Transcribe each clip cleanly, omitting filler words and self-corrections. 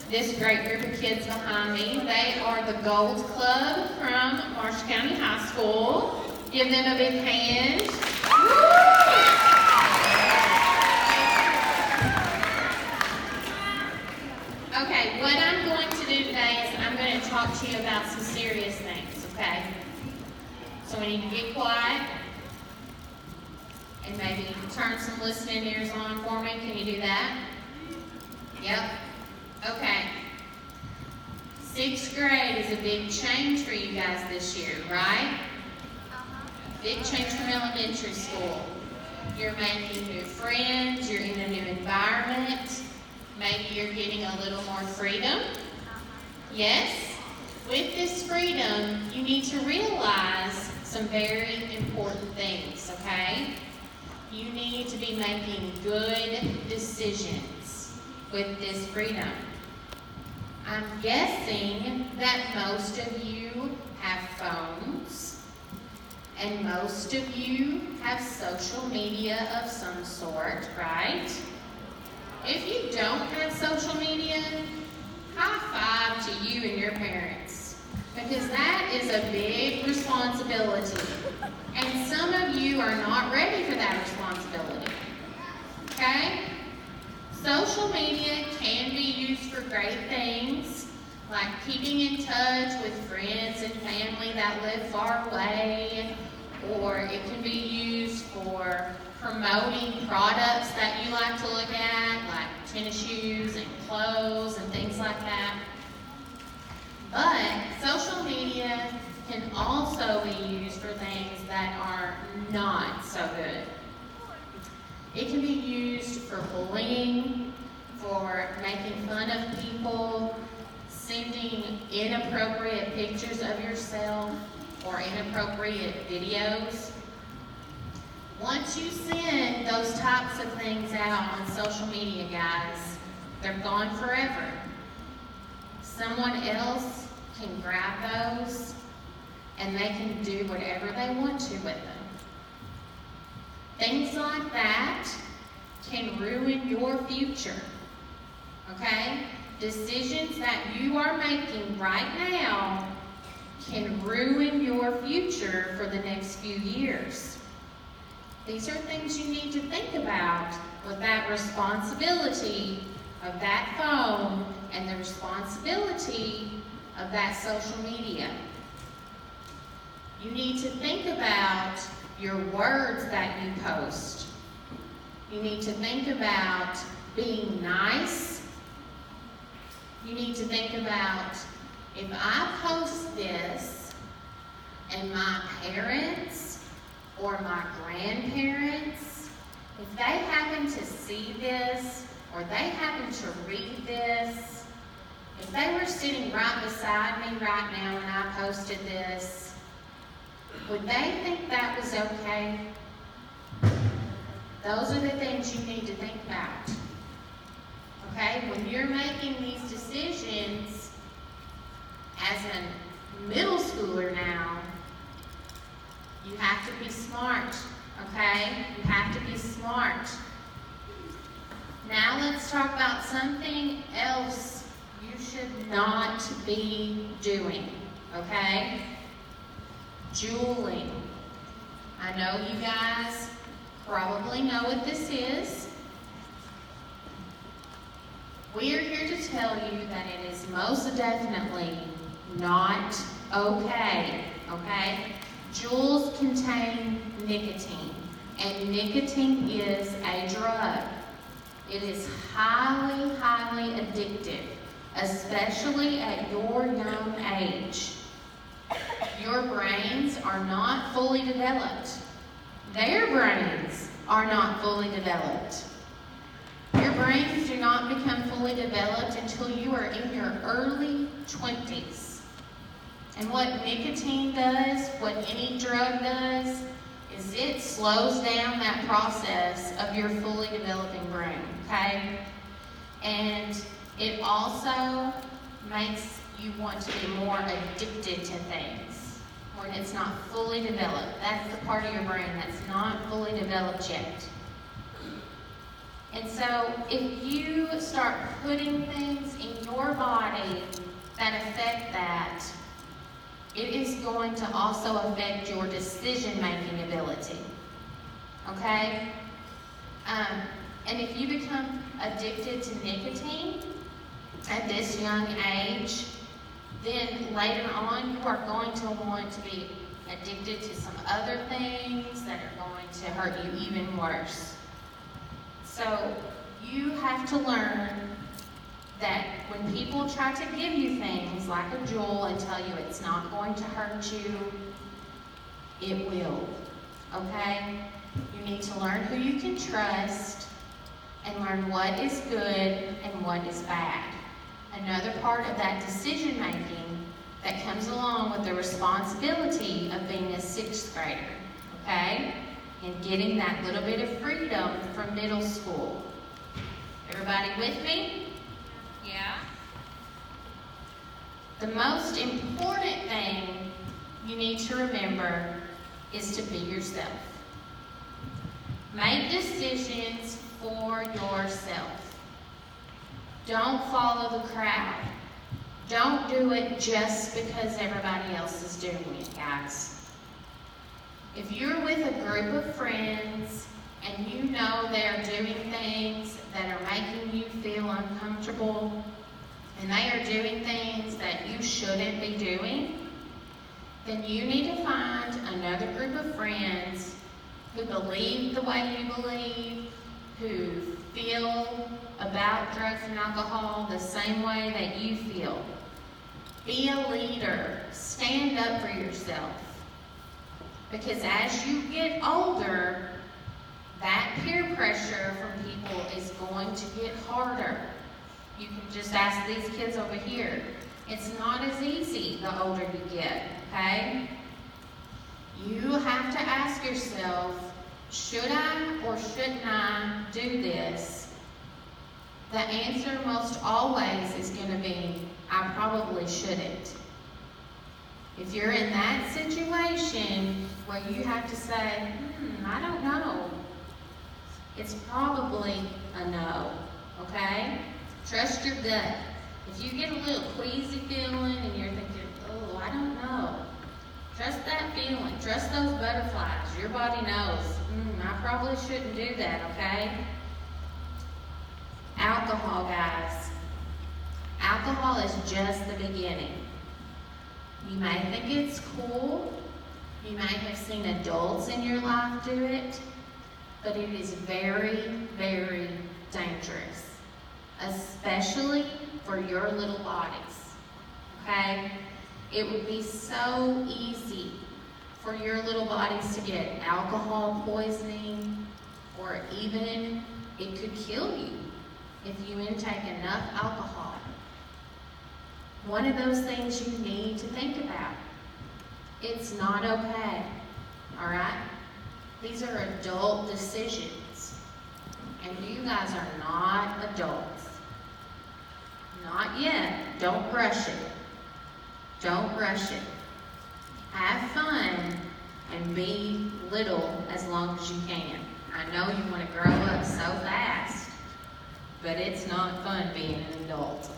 this great group of kids behind me. They are the Gold Club from Marshall County High School. Give them a big hand. Okay, what I'm going to do today is I'm going to talk to you about some serious things, okay? So we need to get quiet and maybe turn some listening ears on for me. Can you do that? Yep. Okay. 6th grade is a big change for you guys this year, right? Big change from elementary school. You're making new friends, you're in a new environment. Maybe you're getting a little more freedom. Yes? With this freedom, you need to realize some very important things, okay? You need to be making good decisions with this freedom. I'm guessing that most of you have phones, and most of you have social media of some sort, right? If you don't have social media, high five to you and your parents, because that is a big responsibility. And some of you are not ready for that responsibility, okay? Social media can be used for great things, like keeping in touch with friends and family that live far away, or it can be used for promoting products that you like to look at, like tennis shoes and clothes and things like that. But social media can also be used for things that are not so good. It can be used for bullying, for making fun of people, sending inappropriate pictures of yourself, or inappropriate videos. Once you send those types of things out on social media, guys, they're gone forever. Someone else can grab those and they can do whatever they want to with them. Things like that can ruin your future, okay? Decisions that you are making right now can ruin your future for the next few years. These are things you need to think about with that responsibility of that phone and the responsibility of that social media. You need to think about your words that you post. You need to think about being nice. You need to think about, if I post this and my parents or my grandparents, if they happen to see this or they happen to read this, if they were sitting right beside me right now when I posted this, would they think that was okay? Those are the things you need to think about. Okay? When you're making these decisions as a middle schooler now, you have to be smart. Okay? You have to be smart. Now let's talk about something else you should not be doing. Okay? Juuling. I know you guys probably know what this is. We are here to tell you that it is most definitely not okay. Okay? Jewels contain nicotine, and nicotine is a drug. It is highly, highly addictive, especially at your young age. Your brains are not fully developed. Their brains are not fully developed. Your brains do not become fully developed until you are in your early 20s. And what nicotine does, what any drug does, is it slows down that process of your fully developing brain, okay? And it also makes you want to be more addicted to things when it's not fully developed. That's the part of your brain that's not fully developed yet. And so if you start putting things in your body that affect that, it is going to also affect your decision-making ability. Okay? And if you become addicted to nicotine at this young age, then later on you are going to want to be addicted to some other things that are going to hurt you even worse. So you have to learn that when people try to give you things like a Juul and tell you it's not going to hurt you, it will. Okay? You need to learn who you can trust and learn what is good and what is bad. Another part of that decision making that comes along with the responsibility of being a 6th grader, okay? And getting that little bit of freedom from middle school. Everybody with me? Yeah? The most important thing you need to remember is to be yourself. Make decisions for yourself. Don't follow the crowd. Don't do it just because everybody else is doing it, guys. If you're with a group of friends and you know they're doing things that are making you feel uncomfortable, and they are doing things that you shouldn't be doing, then you need to find another group of friends who believe the way you believe, who feel about drugs and alcohol the same way that you feel. Be a leader. Stand up for yourself. Because as you get older, that peer pressure from people is going to get harder. You can just ask these kids over here. It's not as easy the older you get, okay? You have to ask yourself, should I or shouldn't I do this? The answer most always is going to be, I probably shouldn't. If you're in that situation where you have to say, I don't know, it's probably a no, okay? Trust your gut. If you get a little queasy feeling and you're thinking, oh, I don't know, trust that feeling. Trust those butterflies. Your body knows, I probably shouldn't do that, okay? Alcohol, guys. Alcohol is just the beginning. You may think it's cool. You may have seen adults in your life do it, but it is very, very dangerous, especially for your little bodies, okay? It would be so easy for your little bodies to get alcohol poisoning, or even it could kill you if you intake enough alcohol. One of those things you need to think about. It's not okay, all right? These are adult decisions, and you guys are not adults. Not yet. Don't rush it. Don't rush it. Have fun and be little as long as you can. I know you want to grow up so fast, but it's not fun being an adult.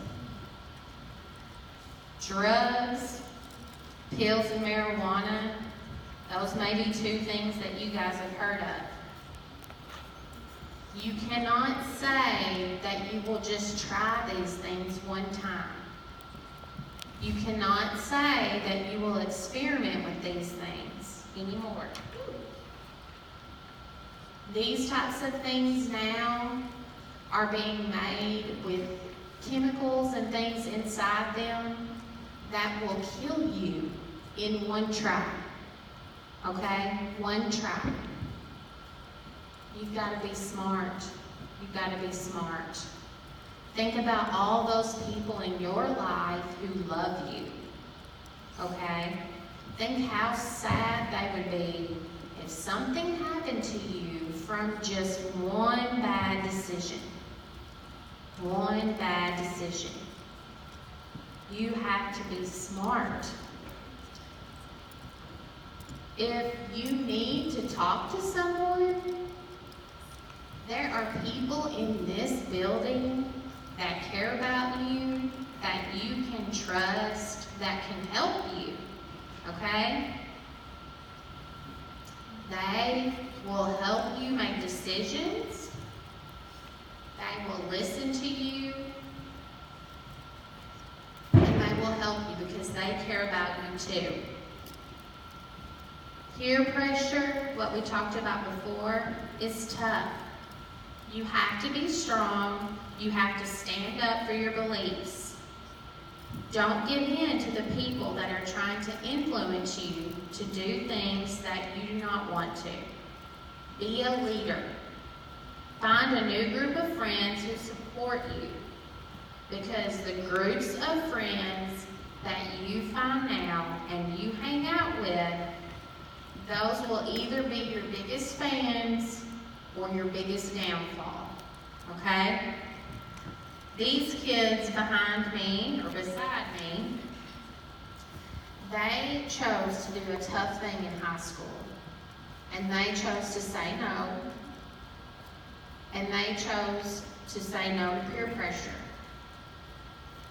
Drugs, pills and marijuana, those may be 2 things that you guys have heard of. You cannot say that you will just try these things one time. You cannot say that you will experiment with these things anymore. These types of things now are being made with chemicals and things inside them that will kill you in one try. Okay? One try. You've got to be smart. You've got to be smart. Think about all those people in your life who love you. Okay? Think how sad they would be if something happened to you from just one bad decision. One bad decision. You have to be smart. If you need to talk to someone, There are people in this building that care about you, that you can trust, that can help you, okay? They will help you make decisions. They will listen to you. And they will help you because they care about you too. Peer pressure, what we talked about before, is tough. You have to be strong. You have to stand up for your beliefs. Don't give in to the people that are trying to influence you to do things that you do not want to. Be a leader. Find a new group of friends who support you, because the groups of friends that you find now and you hang out with, those will either be your biggest fans or your biggest downfall, okay? These kids behind me, or beside me, they chose to do a tough thing in high school. And they chose to say no. And they chose to say no to peer pressure.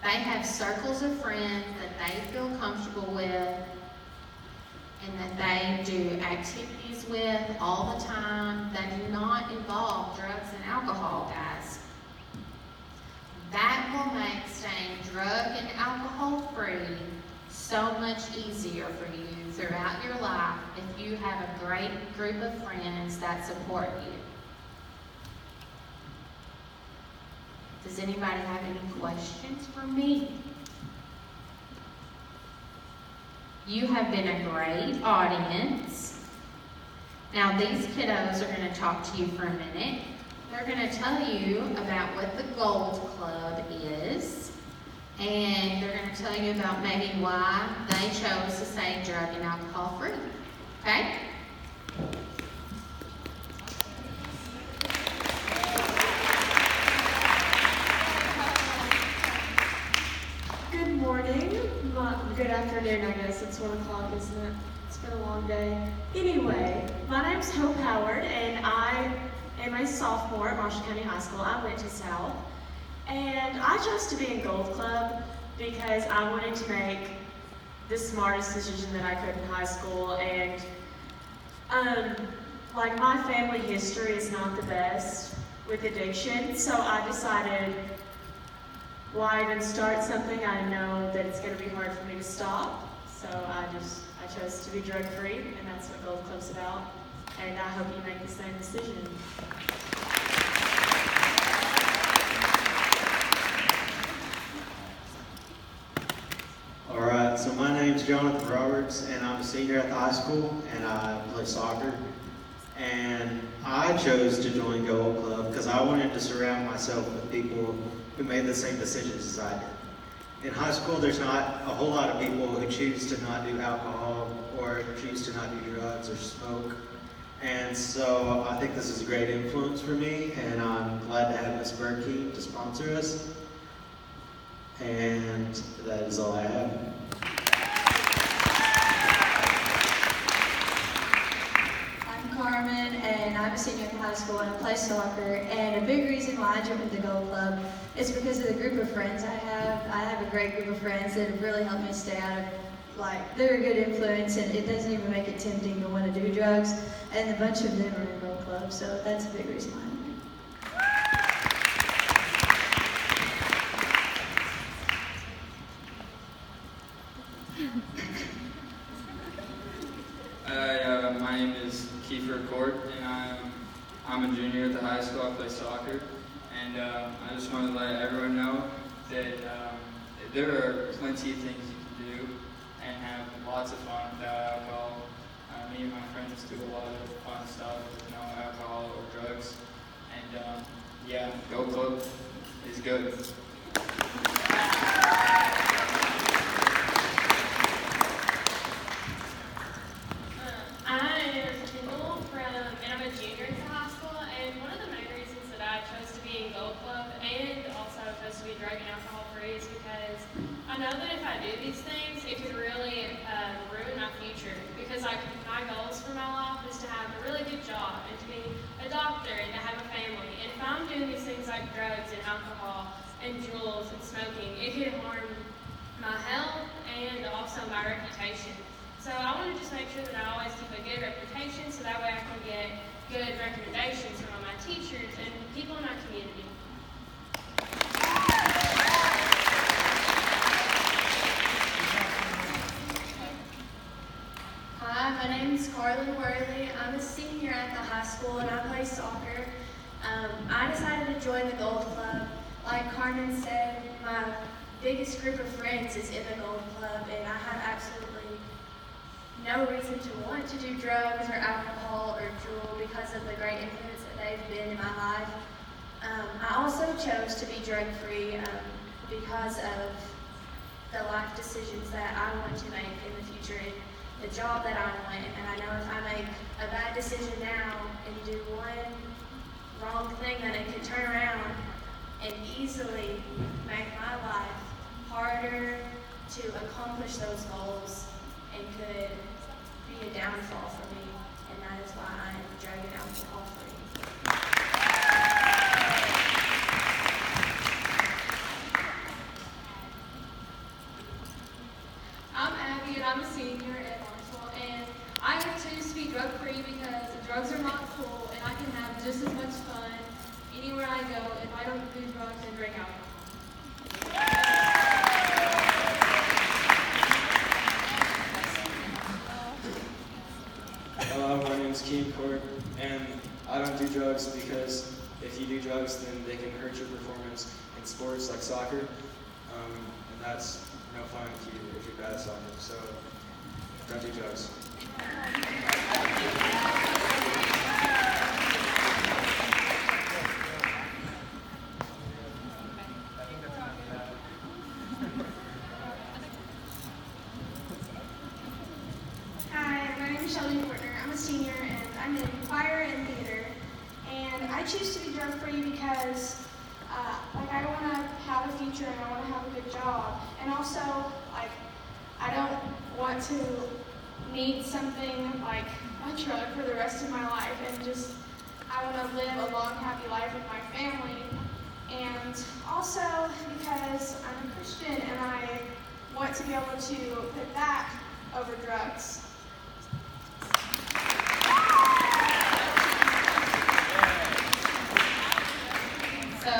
They have circles of friends that they feel comfortable with and that they do activities with all the time that do not involve drugs and alcohol, guys. That will make staying drug and alcohol free so much easier for you throughout your life if you have a great group of friends that support you. Does anybody have any questions for me? You have been a great audience. Now these kiddos are going to talk to you for a minute. They're going to tell you about what the Gold Club is, and they're going to tell you about maybe why they chose to say drug and alcohol free. Okay? Good morning. Good afternoon, I guess. It's 1 o'clock, isn't it? It's been a long day. Anyway, my name's Hope Howard, and I am a sophomore at Marshall County High School. I went to South. And I chose to be in Gold Club because I wanted to make the smartest decision that I could in high school. And like, my family history is not the best with addiction, so I decided, why even start something I know that it's going to be hard for me to stop? So I chose to be drug-free, and that's what Gold Club's about. And I hope you make the same decision. All right, so my name's Jonathan Roberts, and I'm a senior at the high school, and I play soccer. And I chose to join Gold Club because I wanted to surround myself with people who made the same decisions as I did. In high school, there's not a whole lot of people who choose to not do alcohol or choose to not do drugs or smoke. And so I think this is a great influence for me, and I'm glad to have Miss Burkeen to sponsor us. And that is all I have. I'm Carmen, and I'm a senior in high school, and I play soccer. And a big reason why I joined the Gold Club is because of the group of friends I have. I have a great group of friends that have really helped me stay out of, like, they're a good influence, and it doesn't even make it tempting to want to do drugs. And a bunch of them are in Gold Club, so that's a big reason why. My name is Kiefer Court, and I'm a junior at the high school. I play soccer, and I just want to let everyone know that there are plenty of things you can do and have lots of fun without alcohol. Me and my friends do a lot of fun stuff with no alcohol or drugs, and yeah, Gold Club is good. And I'm a junior in high school, and one of the main reasons that I chose to be in Gold Club and also chose to be drug and alcohol free is because I know that if I do these things, it could really ruin my future. Because my goals for my life is to have a really good job and to be a doctor and to have a family. doing these things like drugs and alcohol and jewels and smoking, it could harm my health and also my reputation. So I want to just make sure that I always keep a good reputation so that way I can get good recommendations from all my teachers and people in my community. Hi, my name is Carly Worley. I'm a senior at the high school and I play soccer. I decided to join the Gold Club. Like Carmen said, my biggest group of friends is in the Gold Club and I have absolutely no reason to want to do drugs or alcohol or Juul because of the great influence that they've been in my life. I also chose to be drug-free because of the life decisions that I want to make in the future. The job that I want, and I know if I make a bad decision now and do one wrong thing, that it could turn around and easily make my life harder to accomplish those goals and could be a downfall for me, and that is why I am drug and alcohol free. I'm Abby and I'm a senior at Marshall, and I choose to be drug free because drugs are not cool and I can have just as much fun anywhere I go if I don't do drugs and drink alcohol. Hello, my name is Keem Court, and I don't do drugs because if you do drugs, then they can hurt your performance in sports like soccer, and that's no fun if you're bad at soccer, so don't do drugs. Hi, my name is Shelby Portner. I'm a senior and I'm in choir and theater. And I choose to be drug free because I want to have a future and I want to have a good job. And also, I don't want to need something like a drug for the rest of my life, and just I want to live a long, happy life with my family. And also because I'm a Christian and I want to be able to put that over drugs. So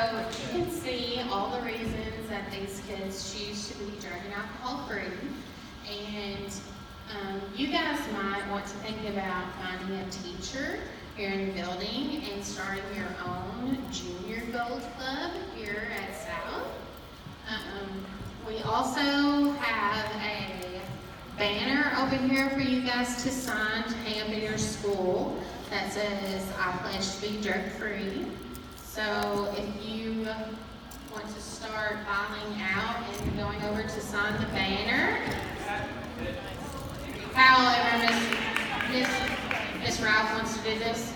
you can see all the reasons that these kids choose to be drug and alcohol free. And you guys might want to think about finding a teacher here in the building and starting your own junior gold club here at South. We also have a banner over here for you guys to sign to hang up in your school that says, "I pledge to be drug free." So if you want to start filing out and going over to sign the banner, Kyle, Miss Ralph wants to do this.